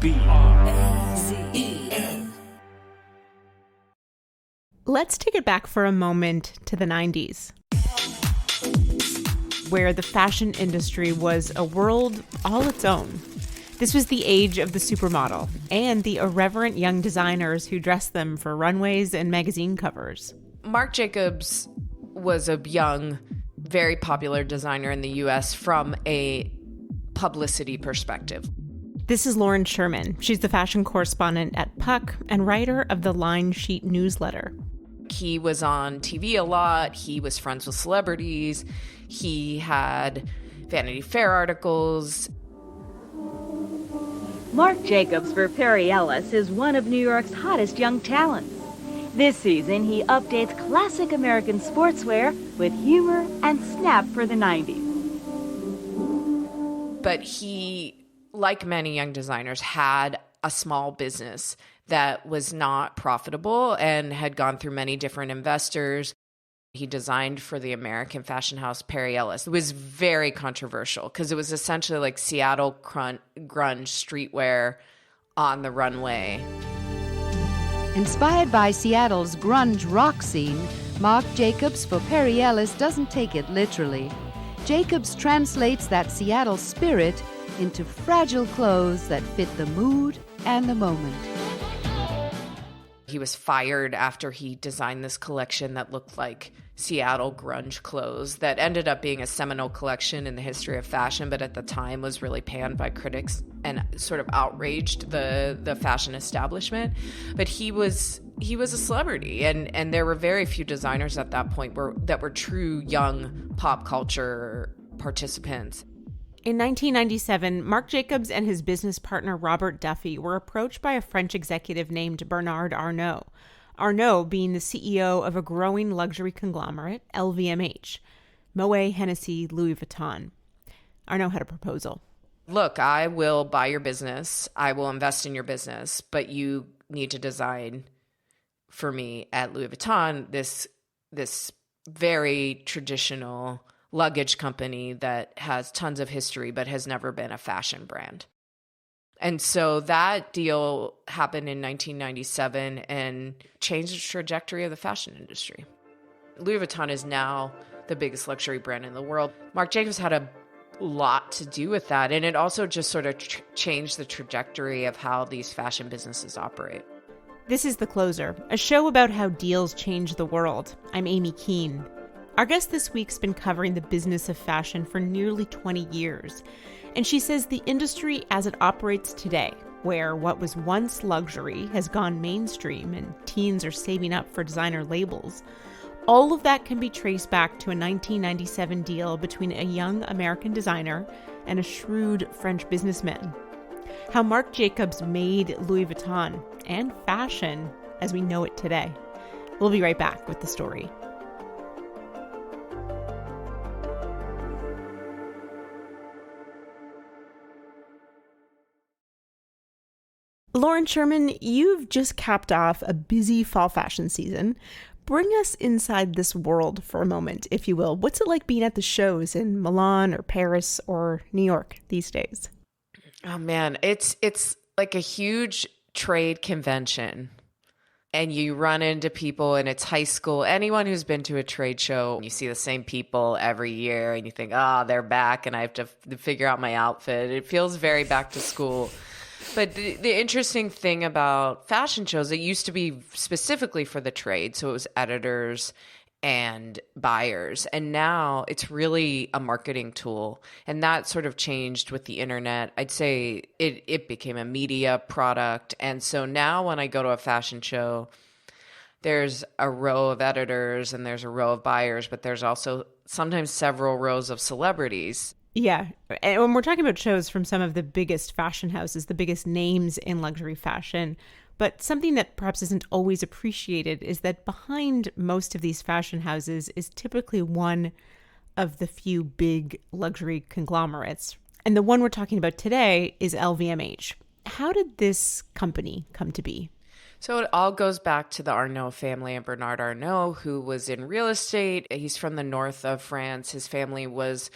B-R-A-Z-E-N. Let's take it back for a moment to the 90s, where the fashion industry was a world all its own. This was the age of the supermodel and the irreverent young designers who dressed them for runways and magazine covers. Marc Jacobs was a young, very popular designer in the U.S. from a publicity perspective. This is Lauren Sherman. She's the fashion correspondent at Puck and writer of the Line Sheet newsletter. He was on TV a lot. He was friends with celebrities. He had Vanity Fair articles. Marc Jacobs for Perry Ellis is one of New York's hottest young talents. This season, he updates classic American sportswear with humor and snap for the 90s. But he, like many young designers, had a small business that was not profitable and had gone through many different investors. He designed for the American fashion house Perry Ellis. It was very controversial because it was essentially like Seattle grunge streetwear on the runway. Inspired by Seattle's grunge rock scene, Marc Jacobs for Perry Ellis doesn't take it literally. Jacobs translates that Seattle spirit into fragile clothes that fit the mood and the moment. He was fired after he designed this collection that looked like Seattle grunge clothes that ended up being a seminal collection in the history of fashion, but at the time was really panned by critics and sort of outraged the fashion establishment. But he was a celebrity, and there were very few designers at that point that were true young pop culture participants. In 1997, Marc Jacobs and his business partner Robert Duffy were approached by a French executive named Bernard Arnault. Arnault being the CEO of a growing luxury conglomerate, LVMH, Moet, Hennessy, Louis Vuitton. Arnault had a proposal. Look, I will buy your business. I will invest in your business, but you need to design for me at Louis Vuitton this very traditional luggage company that has tons of history but has never been a fashion brand. And so that deal happened in 1997 and changed the trajectory of the fashion industry. Louis Vuitton is now the biggest luxury brand in the world. Marc Jacobs had a lot to do with that, and it also just sort of changed the trajectory of how these fashion businesses operate. This is The Closer, a show about how deals change the world. I'm Amy Keene. Our guest this week's been covering the business of fashion for nearly 20 years, and she says the industry as it operates today, where what was once luxury has gone mainstream and teens are saving up for designer labels, all of that can be traced back to a 1997 deal between a young American designer and a shrewd French businessman. How Marc Jacobs made Louis Vuitton and fashion as we know it today. We'll be right back with the story. Lauren Sherman, you've just capped off a busy fall fashion season. Bring us inside this world for a moment, if you will. What's it like being at the shows in Milan or Paris or New York these days? Oh man, it's like a huge trade convention. And you run into people, and it's high school. Anyone who's been to a trade show, you see the same people every year, and you think, they're back, and I have to figure out my outfit. It feels very back to school. But the interesting thing about fashion shows, it used to be specifically for the trade. So it was editors and buyers. And now it's really a marketing tool. And that sort of changed with the internet. I'd say it became a media product. And so now when I go to a fashion show, there's a row of editors and there's a row of buyers, but there's also sometimes several rows of celebrities. Yeah. And when we're talking about shows from some of the biggest fashion houses, the biggest names in luxury fashion, but something that perhaps isn't always appreciated is that behind most of these fashion houses is typically one of the few big luxury conglomerates. And the one we're talking about today is LVMH. How did this company come to be? So it all goes back to the Arnault family and Bernard Arnault, who was in real estate. He's from the north of France. His family was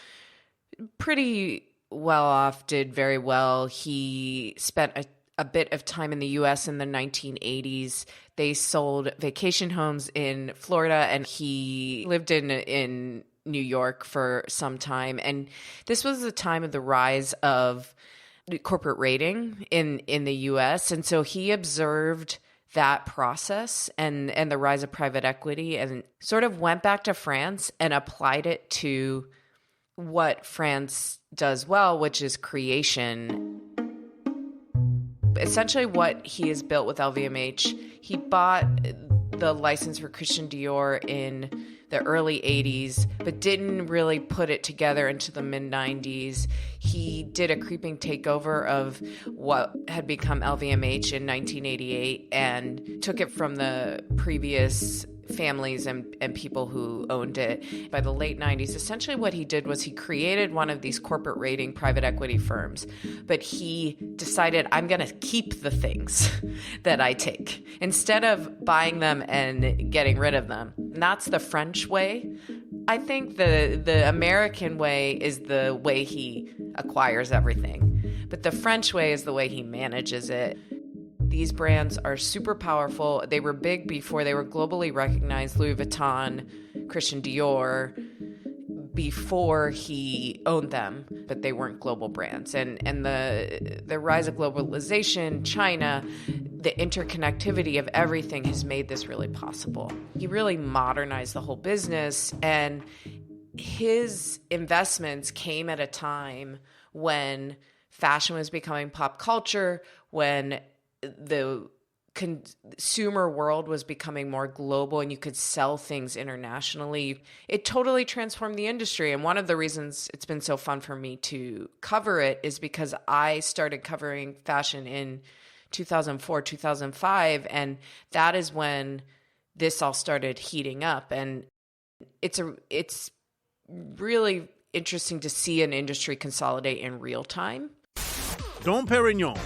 pretty well off, did very well. He spent a bit of time in the US in the 1980s. They sold vacation homes in Florida, and he lived in New York for some time. And this was the time of the rise of corporate rating in the US. And so he observed that process and the rise of private equity and sort of went back to France and applied it to what France does well, which is creation. Essentially what he has built with LVMH, he bought the license for Christian Dior in the early 80s, but didn't really put it together into the mid-90s. He did a creeping takeover of what had become LVMH in 1988 and took it from the previous families and people who owned it. By the late 90s, essentially what he did was he created one of these corporate rating private equity firms, but he decided, I'm going to keep the things that I take instead of buying them and getting rid of them. And that's the French way. I think the American way is the way he acquires everything, but the French way is the way he manages it. These brands are super powerful. They were big before they were globally recognized. Louis Vuitton, Christian Dior, before he owned them, but they weren't global brands. And the rise of globalization, China, the interconnectivity of everything has made this really possible. He really modernized the whole business, and his investments came at a time when fashion was becoming pop culture, when the consumer world was becoming more global and you could sell things internationally. It totally transformed the industry. And one of the reasons it's been so fun for me to cover it is because I started covering fashion in 2004, 2005. And that is when this all started heating up. And it's really interesting to see an industry consolidate in real time. Dom Perignon,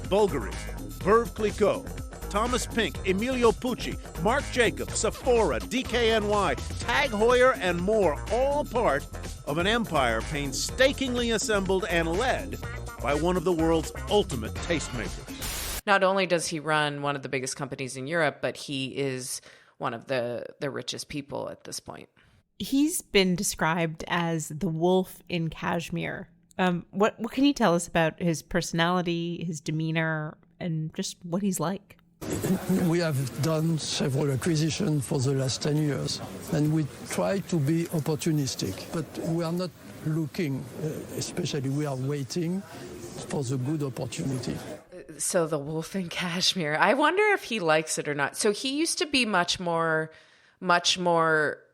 Bulgari, Veuve Clicquot, Thomas Pink, Emilio Pucci, Marc Jacobs, Sephora, DKNY, Tag Heuer, and more, all part of an empire painstakingly assembled and led by one of the world's ultimate tastemakers. Not only does he run one of the biggest companies in Europe, but he is one of the richest people at this point. He's been described as the wolf in cashmere. What can you tell us about his personality, his demeanor, and just what he's like? We have done several acquisitions for the last 10 years, and we try to be opportunistic, but we are not looking, especially we are waiting for the good opportunity. So the wolf in cashmere, I wonder if he likes it or not. So he used to be much more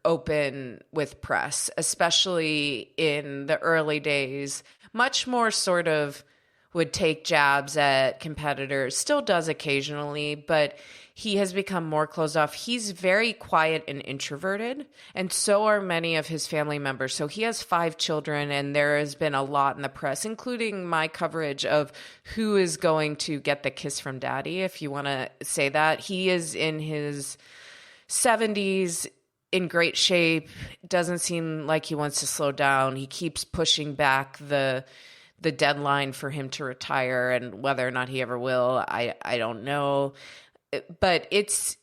open with press, especially in the early days, much more sort of would take jabs at competitors, still does occasionally, but he has become more closed off. He's very quiet and introverted, and so are many of his family members. So he has 5 children, and there has been a lot in the press, including my coverage of who is going to get the kiss from daddy, if you want to say that. He is in his 70s, in great shape, doesn't seem like he wants to slow down. He keeps pushing back the deadline for him to retire, and whether or not he ever will, I don't know. But it's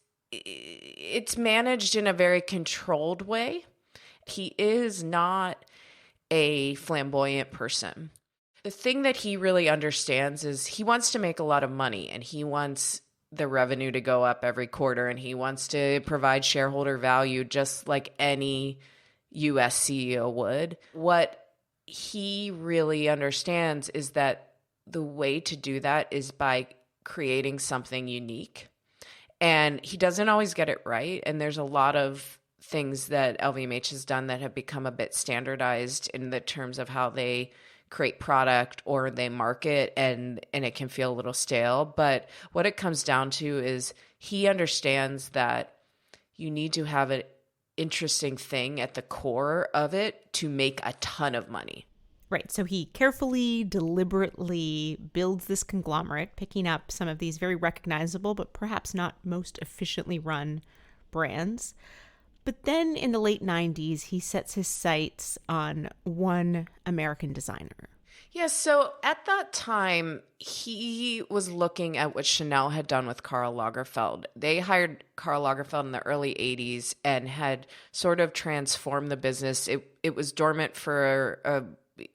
managed in a very controlled way. He is not a flamboyant person. The thing that he really understands is he wants to make a lot of money, and he wants the revenue to go up every quarter, and he wants to provide shareholder value just like any US CEO would. What he really understands is that the way to do that is by creating something unique. And he doesn't always get it right. And there's a lot of things that LVMH has done that have become a bit standardized in the terms of how they create product or they market, and it can feel a little stale. But what it comes down to is he understands that you need to have an interesting thing at the core of it to make a ton of money. Right. So he carefully, deliberately builds this conglomerate, picking up some of these very recognizable, but perhaps not most efficiently run brands. But then in the late 90s, he sets his sights on one American designer. Yeah, so at that time, he was looking at what Chanel had done with Karl Lagerfeld. They hired Karl Lagerfeld in the early 80s and had sort of transformed the business. It was dormant for a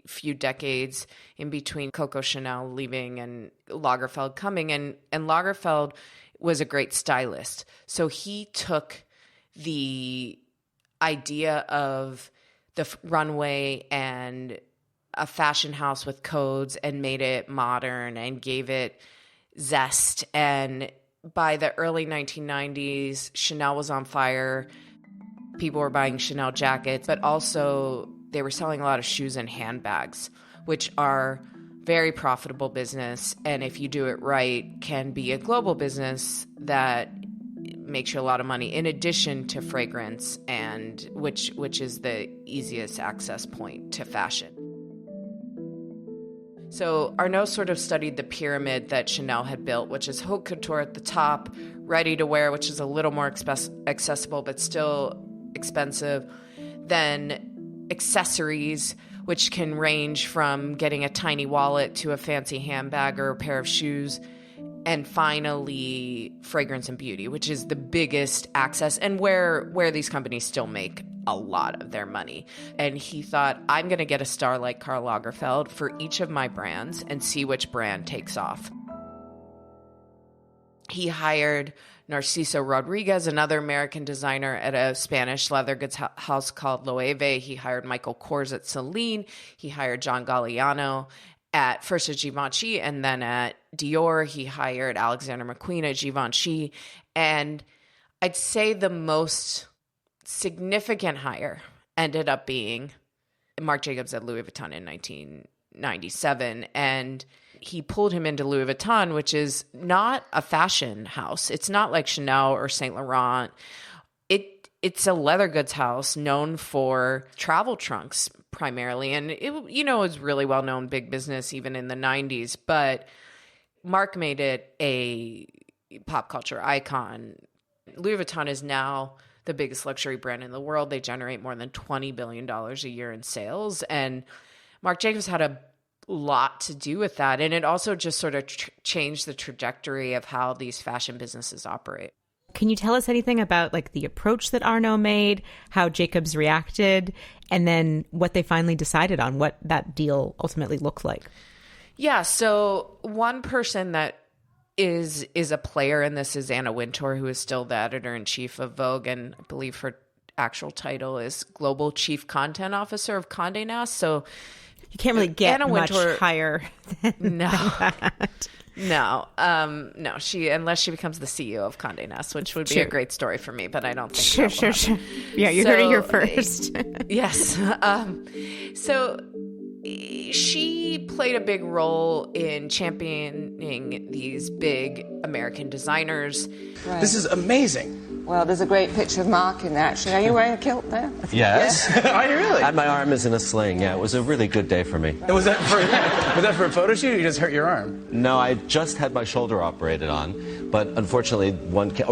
few decades in between Coco Chanel leaving and Lagerfeld coming. And Lagerfeld was a great stylist. So he took the idea of the runway and a fashion house with codes and made it modern and gave it zest. And by the early 1990s, Chanel was on fire. People were buying Chanel jackets, but also they were selling a lot of shoes and handbags, which are very profitable business. And if you do it right, can be a global business that makes you a lot of money, in addition to fragrance, and which is the easiest access point to fashion. So Arnault sort of studied the pyramid that Chanel had built, which is haute couture at the top, ready to wear, which is a little more accessible but still expensive, then accessories, which can range from getting a tiny wallet to a fancy handbag or a pair of shoes, and finally fragrance and beauty, which is the biggest access and where these companies still make a lot of their money. And he thought, I'm going to get a star like Karl Lagerfeld for each of my brands and see which brand takes off. He hired Narciso Rodriguez, another American designer at a Spanish leather goods house called Loewe. He hired Michael Kors at Celine. He hired John Galliano at first at Givenchy and then at Dior. He hired Alexander McQueen at Givenchy. And I'd say the most significant hire ended up being Marc Jacobs at Louis Vuitton in 1997. And he pulled him into Louis Vuitton, which is not a fashion house. It's not like Chanel or Saint Laurent. It's a leather goods house known for travel trunks primarily. And it was really well-known big business even in the 90s. But Marc made it a pop culture icon. Louis Vuitton is now the biggest luxury brand in the world. They generate more than $20 billion a year in sales. And Marc Jacobs had a lot to do with that. And it also just sort of changed the trajectory of how these fashion businesses operate. Can you tell us anything about like the approach that Arnault made, how Jacobs reacted, and then what they finally decided on, what that deal ultimately looked like? Yeah. So one person that is a player in this is Anna Wintour, who is still the editor-in-chief of Vogue, and I believe her actual title is Global Chief Content Officer of Condé Nast. So you can't really get Anna much Wintour, higher than that. No, she, unless she becomes the CEO of Condé Nast, which would be a great story for me, but I don't think Sure. Yeah, you heard it here first. Yes. So she played a big role in championing these big American designers. Right. This is amazing. Well, there's a great picture of Marc in there, actually. Are you wearing a kilt there? Yes. Are you really? And my arm is in a sling. Yeah, it was a really good day for me. Was that for a photo shoot, or you just hurt your arm? No, I just had my shoulder operated on, but unfortunately,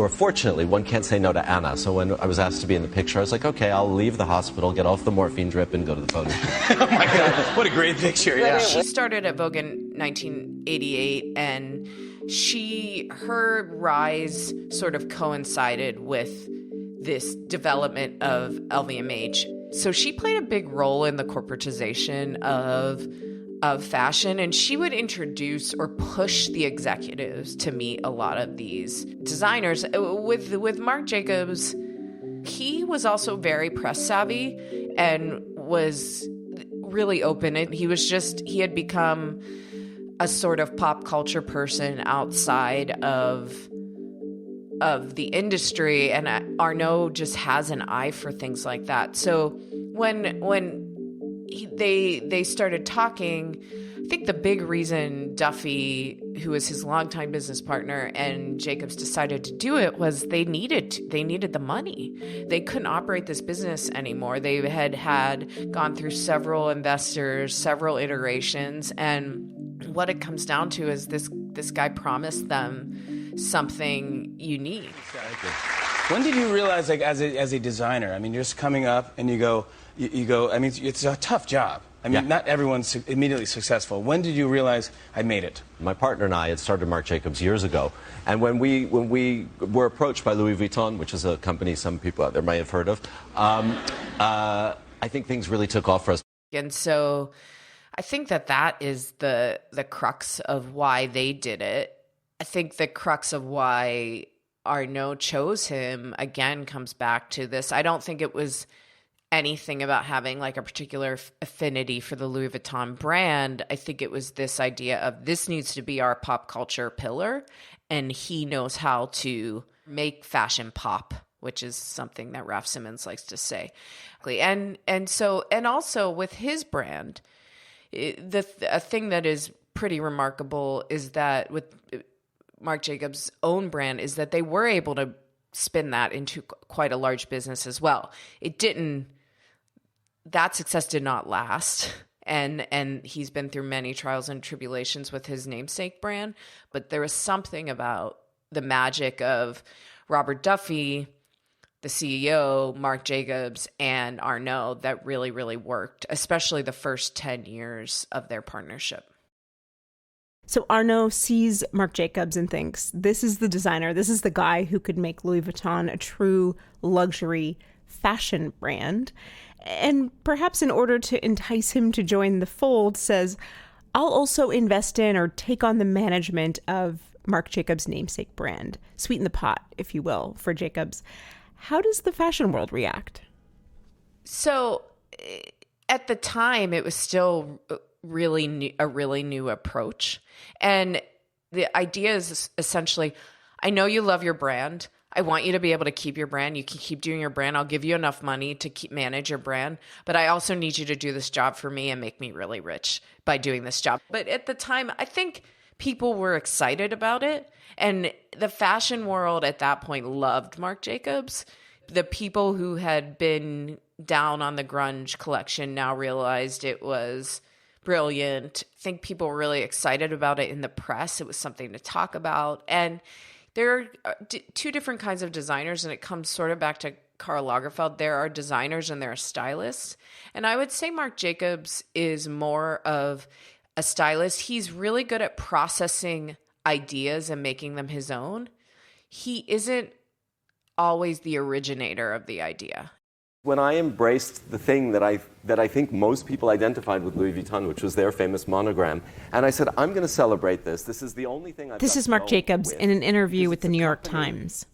fortunately, one can't say no to Anna. So when I was asked to be in the picture, I was like, okay, I'll leave the hospital, get off the morphine drip, and go to the photo shoot. Oh my God, what a great picture! Yeah. She started at Vogue in 1988, and her rise sort of coincided with this development of LVMH. So she played a big role in the corporatization of fashion, and she would introduce or push the executives to meet a lot of these designers. With Marc Jacobs, he was also very press savvy and was really open. He had become a sort of pop culture person outside of the industry, and Arnault just has an eye for things like that. So when they started talking, I think the big reason Duffy, who was his longtime business partner, and Jacobs decided to do it was they needed the money. They couldn't operate this business anymore. They had gone through several investors, several iterations, and what it comes down to is this guy promised them something unique. When did you realize, like, as a designer, I mean, you're just coming up and you go, I mean, it's a tough job. I mean, Yeah. not everyone's immediately successful. When did you realize I made it? My partner and I had started Marc Jacobs years ago, and when we were approached by Louis Vuitton, which is a company some people out there might have heard of, I think things really took off for us. And so I think that is the crux of why they did it. I think the crux of why Arnault chose him, again, comes back to this. I don't think it was anything about having like a particular affinity for the Louis Vuitton brand. I think it was this idea of this needs to be our pop culture pillar, and he knows how to make fashion pop, which is something that Raf Simons likes to say. And also with his brand, a thing that is pretty remarkable is that with Marc Jacobs' own brand is that they were able to spin that into quite a large business as well. That success did not last. And he's been through many trials and tribulations with his namesake brand. But there was something about the magic of Robert Duffy, the CEO, Marc Jacobs, and Arnault that really, really worked, especially the first 10 years of their partnership. So Arnault sees Marc Jacobs and thinks, this is the designer, this is the guy who could make Louis Vuitton a true luxury fashion brand. And perhaps in order to entice him to join the fold, says, I'll also invest in or take on the management of Marc Jacobs' namesake brand. Sweeten the pot, if you will, for Jacobs. How does the fashion world react? So at the time, it was still a really new approach. And the idea is essentially, I know you love your brand. I want you to be able to keep your brand. You can keep doing your brand. I'll give you enough money to manage your brand. But I also need you to do this job for me and make me really rich by doing this job. But at the time, I think people were excited about it. And the fashion world at that point loved Marc Jacobs. The people who had been down on the grunge collection now realized it was brilliant. I think people were really excited about it in the press. It was something to talk about. And there are two different kinds of designers, and it comes sort of back to Karl Lagerfeld. There are designers and there are stylists. And I would say Marc Jacobs is more of a stylist. He's really good at processing ideas and making them his own. He isn't always the originator of the idea. When I embraced the thing that I think most people identified with Louis Vuitton, which was their famous monogram, and I said, I'm going to celebrate this. This is the only thing I've This is Marc Jacobs in an interview with the New York Times.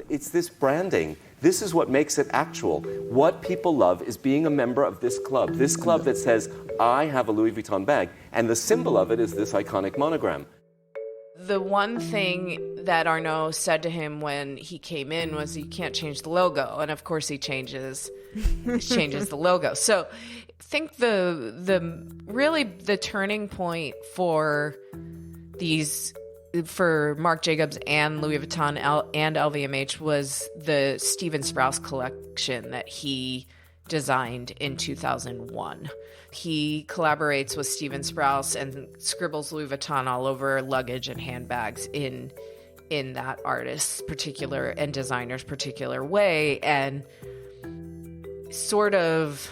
It's this branding. This is what makes it actual. What people love is being a member of this club that says, I have a Louis Vuitton bag, and the symbol of it is this iconic monogram. The one thing that Arnault said to him when he came in was, you can't change the logo. And of course he changes the logo. So I think the turning point for Marc Jacobs and Louis Vuitton and LVMH was the Steven Sprouse collection that he designed in 2001. He collaborates with Steven Sprouse and scribbles Louis Vuitton all over luggage and handbags in that artist's particular and designer's particular way. And sort of,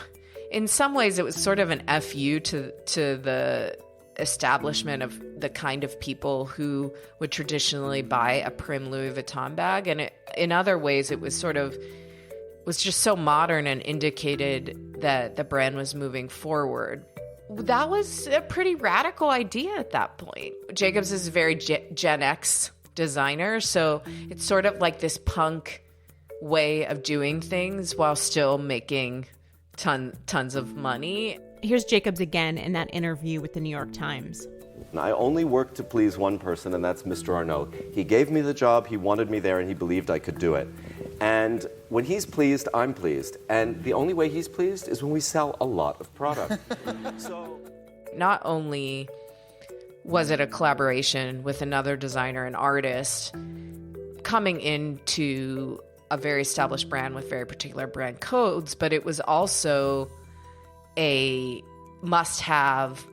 in some ways, it was sort of an FU to the establishment of the kind of people who would traditionally buy a prim Louis Vuitton bag. And in other ways, it was just so modern and indicated that the brand was moving forward. That was a pretty radical idea at that point. Jacobs is a very Gen X designer, so it's sort of like this punk way of doing things while still making tons of money. Here's Jacobs again in that interview with the New York Times. I only worked to please one person, and that's Mr. Arnault. He gave me the job, he wanted me there, and he believed I could do it. And when he's pleased, I'm pleased. And the only way he's pleased is when we sell a lot of product. So, not only was it a collaboration with another designer and artist coming into a very established brand with very particular brand codes, but it was also a must-have,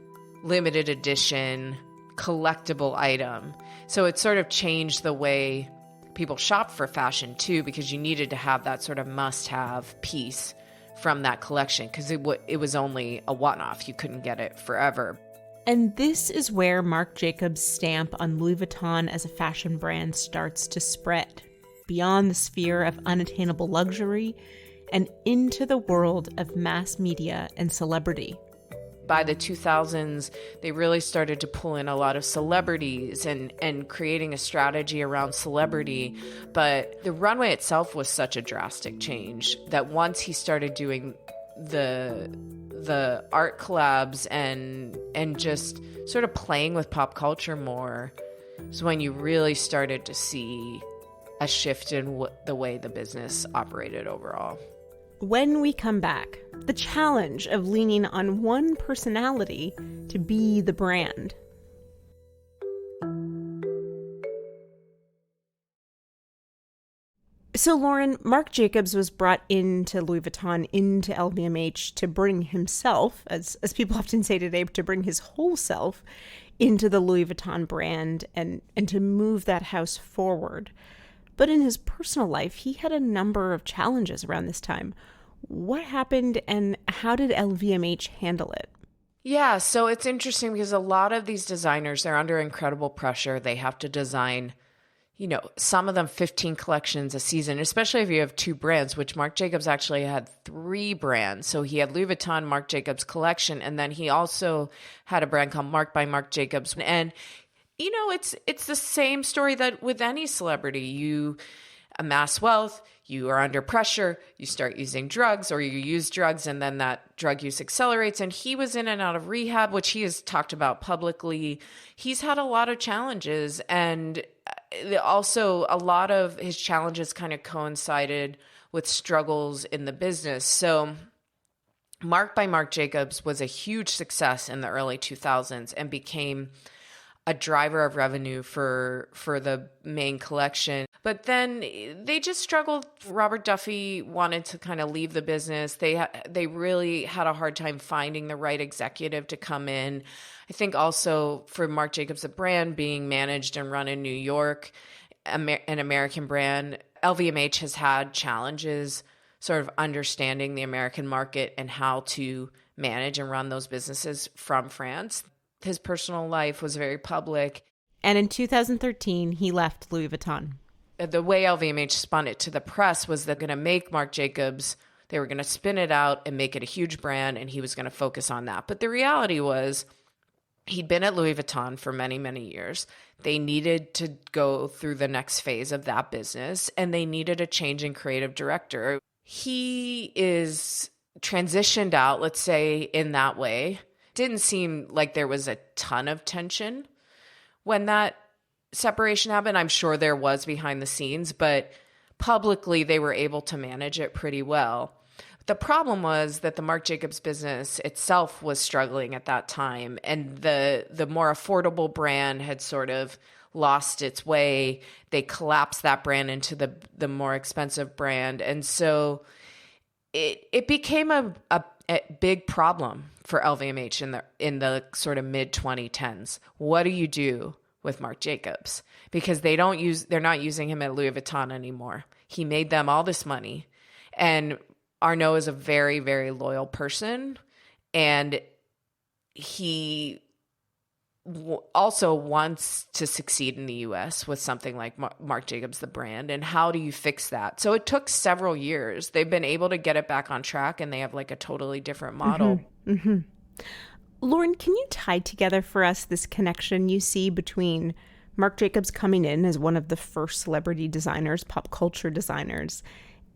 limited edition, collectible item. So it sort of changed the way people shop for fashion too, because you needed to have that sort of must-have piece from that collection because it was only a one-off. You couldn't get it forever. And this is where Marc Jacobs' stamp on Louis Vuitton as a fashion brand starts to spread beyond the sphere of unattainable luxury and into the world of mass media and celebrity. By the 2000s, they really started to pull in a lot of celebrities and creating a strategy around celebrity. But the runway itself was such a drastic change that once he started doing the art collabs and just sort of playing with pop culture more is when you really started to see a shift in the way the business operated overall. When we come back, the challenge of leaning on one personality to be the brand. So, Lauren, Marc Jacobs was brought into Louis Vuitton, into LVMH to bring himself, as people often say today, to bring his whole self into the Louis Vuitton brand and to move that house forward. But in his personal life, he had a number of challenges around this time. What happened and how did LVMH handle it? Yeah, so it's interesting because a lot of these designers, they're under incredible pressure. They have to design, some of them 15 collections a season, especially if you have two brands, which Marc Jacobs actually had 3 brands. So he had Louis Vuitton, Marc Jacobs collection, and then he also had a brand called Marc by Marc Jacobs. And it's the same story that with any celebrity. You amass wealth, you are under pressure, you start using drugs or you use drugs and then that drug use accelerates. And he was in and out of rehab, which he has talked about publicly. He's had a lot of challenges, and also a lot of his challenges kind of coincided with struggles in the business. So Marc by Marc Jacobs was a huge success in the early 2000s and became a driver of revenue for the main collection. But then they just struggled. Robert Duffy wanted to kind of leave the business. They really had a hard time finding the right executive to come in. I think also for Marc Jacobs, the brand being managed and run in New York, an American brand, LVMH has had challenges sort of understanding the American market and how to manage and run those businesses from France. His personal life was very public. And in 2013, he left Louis Vuitton. The way LVMH spun it to the press was they're going to make Marc Jacobs, they were going to spin it out and make it a huge brand, and he was going to focus on that. But the reality was he'd been at Louis Vuitton for many, many years. They needed to go through the next phase of that business, and they needed a change in creative director. He is transitioned out, let's say, in that way. Didn't seem like there was a ton of tension when that separation happened. I'm sure there was behind the scenes, but publicly they were able to manage it pretty well. The problem was that the Marc Jacobs business itself was struggling at that time, and the more affordable brand had sort of lost its way. They collapsed that brand into the more expensive brand, and so it became a big problem for LVMH in the sort of mid 2010s. What do you do with Marc Jacobs? Because they're not using him at Louis Vuitton anymore. He made them all this money, and Arnault is a very, very loyal person, and he also wants to succeed in the US with something like Marc Jacobs, the brand. And how do you fix that? So it took several years. They've been able to get it back on track, and they have like a totally different model. Mm-hmm. Mm-hmm. Lauren, can you tie together for us this connection you see between Marc Jacobs coming in as one of the first celebrity designers, pop culture designers,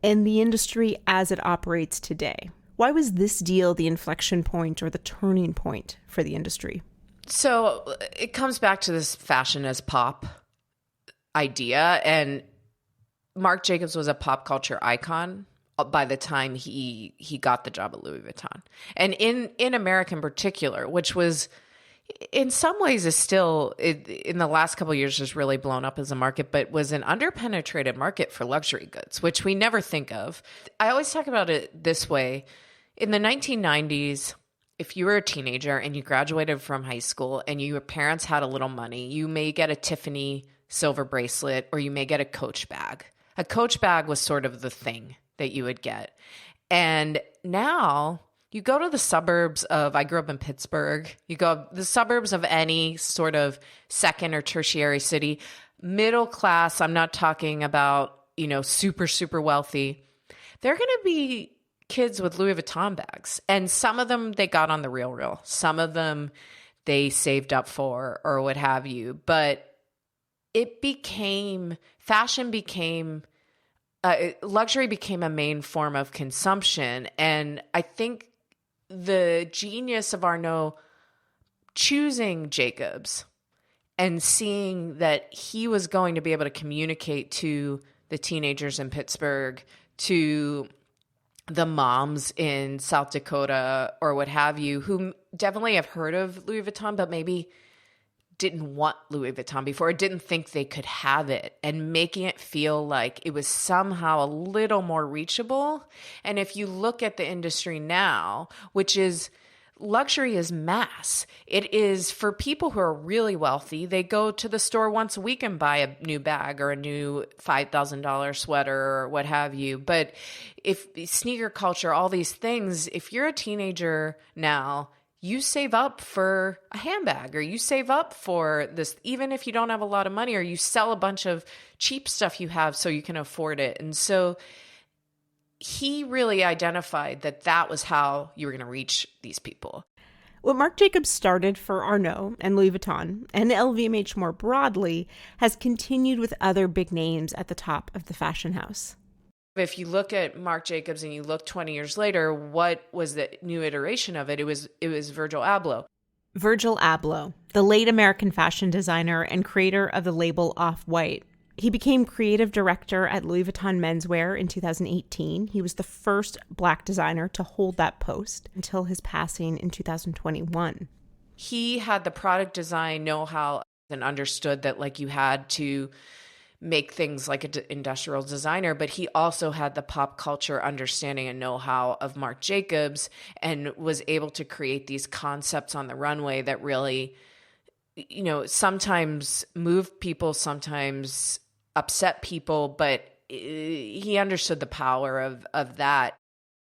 and the industry as it operates today? Why was this deal the inflection point or the turning point for the industry? So it comes back to this fashion as pop idea. And Marc Jacobs was a pop culture icon by the time he got the job at Louis Vuitton. And in America in particular, which was in some ways is still, in the last couple of years, has really blown up as a market, but was an underpenetrated market for luxury goods, which we never think of. I always talk about it this way. In the 1990s, if you were a teenager and you graduated from high school and your parents had a little money, you may get a Tiffany silver bracelet or you may get a Coach bag. A Coach bag was sort of the thing that you would get. And now you go to the suburbs of, I grew up in Pittsburgh, you go the suburbs of any sort of second or tertiary city, middle class, I'm not talking about, super, super wealthy. They're going to be kids with Louis Vuitton bags. And some of them they got on the real. Some of them they saved up for or what have you. But luxury became a main form of consumption. And I think the genius of Arnault choosing Jacobs and seeing that he was going to be able to communicate to the teenagers in Pittsburgh, to the moms in South Dakota or what have you, who definitely have heard of Louis Vuitton, but maybe didn't want Louis Vuitton before, or didn't think they could have it, and making it feel like it was somehow a little more reachable. And if you look at the industry now, which is luxury is mass. It is for people who are really wealthy. They go to the store once a week and buy a new bag or a new $5,000 sweater or what have you. But if sneaker culture, all these things, if you're a teenager now, you save up for a handbag, or you save up for this, even if you don't have a lot of money, or you sell a bunch of cheap stuff you have so you can afford it. And so he really identified that that was how you were going to reach these people. What Marc Jacobs started for Arnault and Louis Vuitton, and LVMH more broadly, has continued with other big names at the top of the fashion house. If you look at Marc Jacobs and you look 20 years later, what was the new iteration of it? It was Virgil Abloh. Virgil Abloh, the late American fashion designer and creator of the label Off-White. He became creative director at Louis Vuitton Menswear in 2018. He was the first Black designer to hold that post until his passing in 2021. He had the product design know-how and understood that you had to make things like an industrial designer, but he also had the pop culture understanding and know-how of Marc Jacobs, and was able to create these concepts on the runway that really, sometimes moved people, sometimes upset people, but he understood the power of that.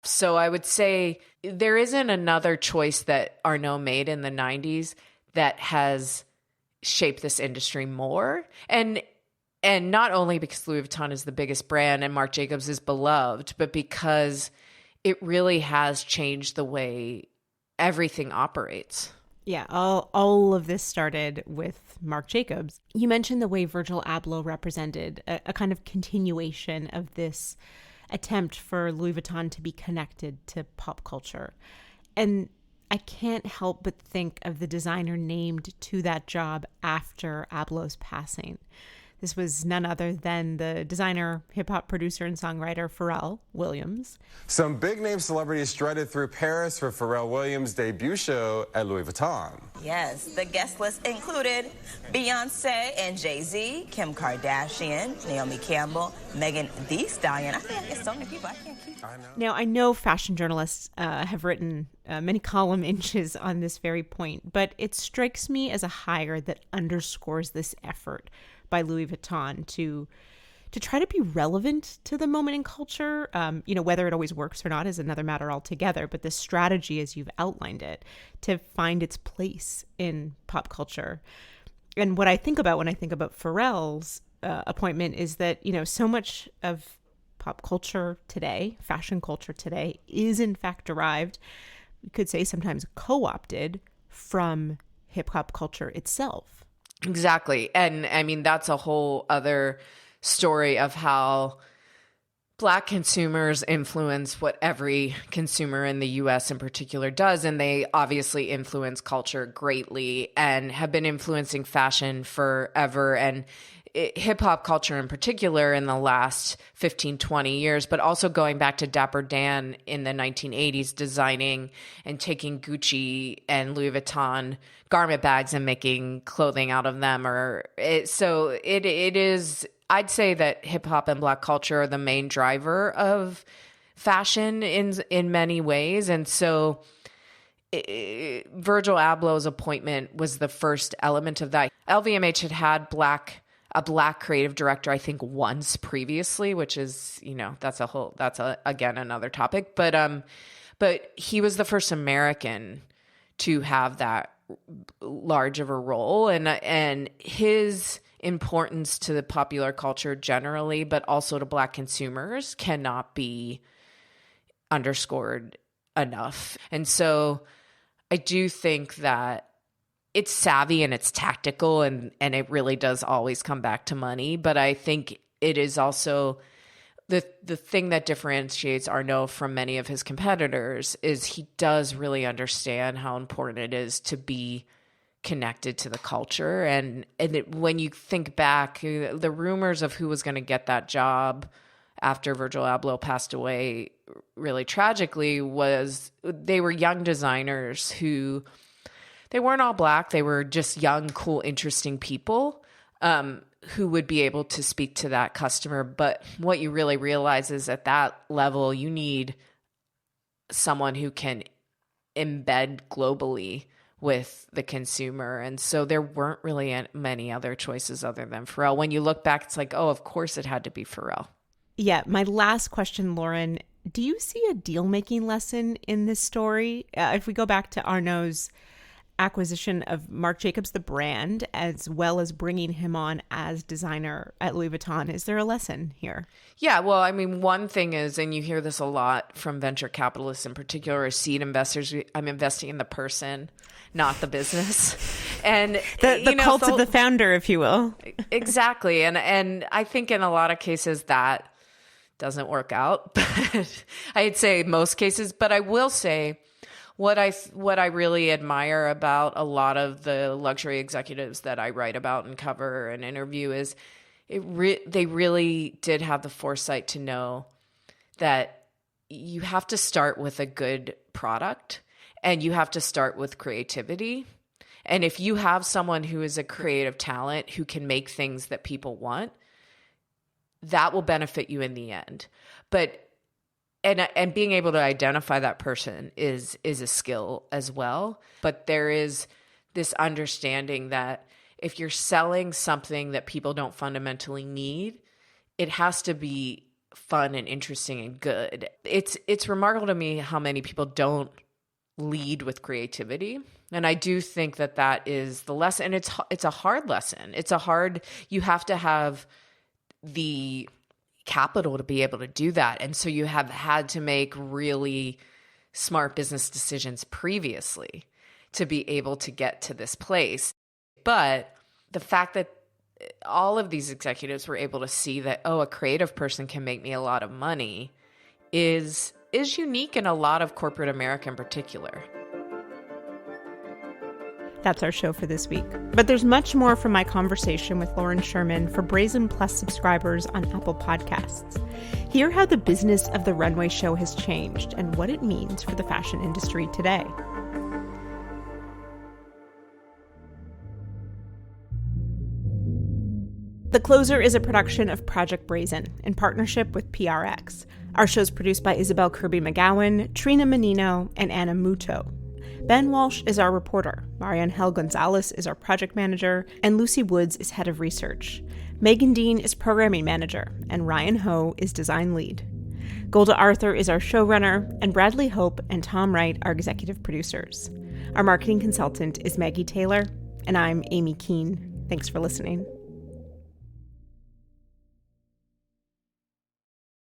So I would say there isn't another choice that Arnault made in the 90s that has shaped this industry more. And not only because Louis Vuitton is the biggest brand and Marc Jacobs is beloved, but because it really has changed the way everything operates. Yeah, all of this started with Marc Jacobs. You mentioned the way Virgil Abloh represented a kind of continuation of this attempt for Louis Vuitton to be connected to pop culture. And I can't help but think of the designer named to that job after Abloh's passing. This was none other than the designer, hip-hop producer, and songwriter Pharrell Williams. Some big-name celebrities strutted through Paris for Pharrell Williams' debut show at Louis Vuitton. Yes, the guest list included Beyonce and Jay-Z, Kim Kardashian, Naomi Campbell, Megan Thee Stallion. I feel like it's so many people I can't keep. Now, I know fashion journalists have written many column inches on this very point, but it strikes me as a hire that underscores this effort by Louis Vuitton to try to be relevant to the moment in culture. Whether it always works or not is another matter altogether, but the strategy, as you've outlined it, to find its place in pop culture. And what I think about when I think about Pharrell's appointment is that, so much of pop culture today, fashion culture today, is in fact derived, we could say sometimes co-opted from hip hop culture itself. Exactly. And I mean, that's a whole other story of how Black consumers influence what every consumer in the US in particular does. And they obviously influence culture greatly and have been influencing fashion forever, and hip hop culture in particular in the last 15, 20 years, but also going back to Dapper Dan in the 1980s, designing and taking Gucci and Louis Vuitton garment bags and making clothing out of them. So it is, I'd say that hip hop and Black culture are the main driver of fashion in many ways. And so Virgil Abloh's appointment was the first element of that. LVMH had Black a Black creative director, I think, once previously, which is, that's again, another topic. But he was the first American to have that large of a role, and his importance to the popular culture generally, but also to Black consumers, cannot be underscored enough. And so I do think that it's savvy and it's tactical, and it really does always come back to money. But I think it is also the thing that differentiates Arnault from many of his competitors is he does really understand how important it is to be connected to the culture. And when you think back, the rumors of who was going to get that job after Virgil Abloh passed away really tragically was they were young designers who, they weren't all Black. They were just young, cool, interesting people who would be able to speak to that customer. But what you really realize is at that level, you need someone who can embed globally with the consumer. And so there weren't really many other choices other than Pharrell. When you look back, it's like, oh, of course it had to be Pharrell. Yeah. My last question, Lauren, do you see a deal-making lesson in this story? If we go back to Arnault's acquisition of Marc Jacobs, the brand, as well as bringing him on as designer at Louis Vuitton, is there a lesson here? Yeah, well, I mean, one thing is, and you hear this a lot from venture capitalists in particular, or seed investors, I'm investing in the person, not the business. And the cult of the founder, if you will. Exactly. And I think in a lot of cases that doesn't work out. But I'd say most cases, but I will say what I really admire about a lot of the luxury executives that I write about and cover and interview is they really did have the foresight to know that you have to start with a good product and you have to start with creativity. And if you have someone who is a creative talent who can make things that people want, that will benefit you in the end. But And being able to identify that person is a skill as well. But there is this understanding that if you're selling something that people don't fundamentally need, it has to be fun and interesting and good. It's remarkable to me how many people don't lead with creativity. And I do think that is the lesson. And it's a hard lesson. You have to have the capital to be able to do that. And so you have had to make really smart business decisions previously to be able to get to this place. But the fact that all of these executives were able to see that, oh, a creative person can make me a lot of money is unique in a lot of corporate America in particular. That's our show for this week. But there's much more from my conversation with Lauren Sherman for Brazen Plus subscribers on Apple Podcasts. Hear how the business of the runway show has changed and what it means for the fashion industry today. The Closer is a production of Project Brazen in partnership with PRX. Our show's produced by Isabel Kirby-McGowan, Trina Menino, and Anna Muto. Ben Walsh is our reporter, Marianne Hell Gonzalez is our project manager, and Lucy Woods is head of research. Megan Dean is programming manager, and Ryan Ho is design lead. Golda Arthur is our showrunner, and Bradley Hope and Tom Wright are executive producers. Our marketing consultant is Maggie Taylor, and I'm Amy Keene. Thanks for listening.